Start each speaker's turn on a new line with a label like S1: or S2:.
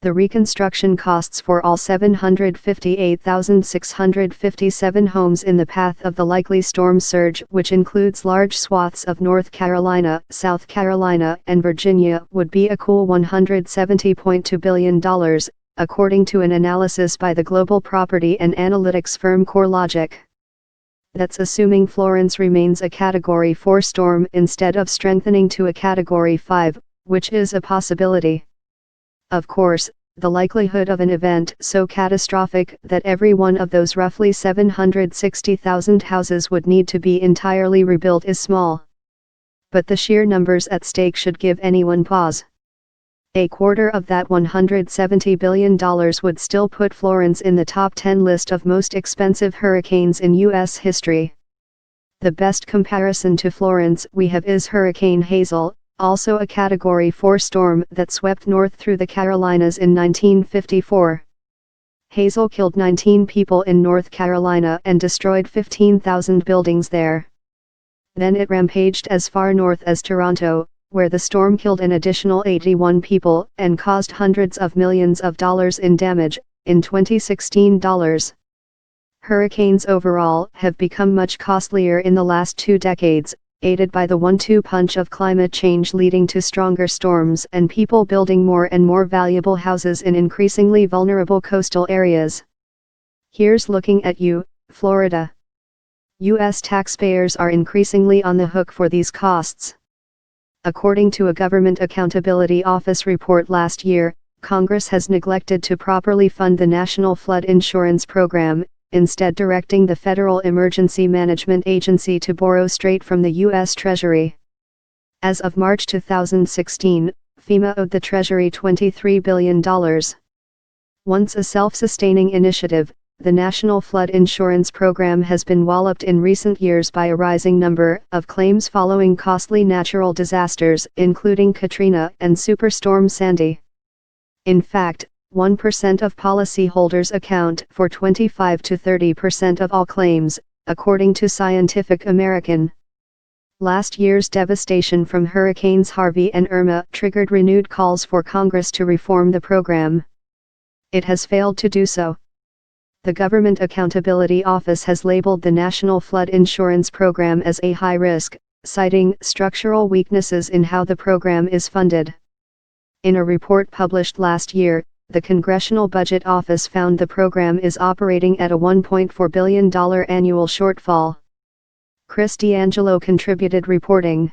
S1: The reconstruction costs for all 758,657 homes in the path of the likely storm surge, which includes large swaths of North Carolina, South Carolina, and Virginia, would be a cool $170.2 billion, according to an analysis by the global property and analytics firm CoreLogic. That's assuming Florence remains a Category 4 storm instead of strengthening to a Category 5, which is a possibility. Of course, the likelihood of an event so catastrophic that every one of those roughly 760,000 houses would need to be entirely rebuilt is small. But the sheer numbers at stake should give anyone pause. A quarter of that $170 billion would still put Florence in the top 10 list of most expensive hurricanes in U.S. history. The best comparison to Florence we have is Hurricane Hazel, also a Category 4 storm that swept north through the Carolinas in 1954. Hazel killed 19 people in North Carolina and destroyed 15,000 buildings there. Then it rampaged as far north as Toronto, where the storm killed an additional 81 people and caused hundreds of millions of dollars in damage, in 2016 dollars. Hurricanes overall have become much costlier in the last 2 decades, aided by the 1-2 punch of climate change leading to stronger storms and people building more and more valuable houses in increasingly vulnerable coastal areas. Here's looking at you, Florida. U.S. taxpayers are increasingly on the hook for these costs. According to a Government Accountability Office report last year, Congress has neglected to properly fund the National Flood Insurance Program, instead directing the Federal Emergency Management Agency to borrow straight from the U.S. Treasury. As of March 2016, FEMA owed the Treasury $23 billion. Once a self-sustaining initiative, the National Flood Insurance Program has been walloped in recent years by a rising number of claims following costly natural disasters, including Katrina and Superstorm Sandy. In fact, 1% of policyholders account for 25 to 30% of all claims, according to Scientific American. Last year's devastation from Hurricanes Harvey and Irma triggered renewed calls for Congress to reform the program. It has failed to do so. The Government Accountability Office has labeled the National Flood Insurance Program as a high risk, citing structural weaknesses in how the program is funded. In a report published last year, the Congressional Budget Office found the program is operating at a $1.4 billion annual shortfall. Chris D'Angelo contributed reporting.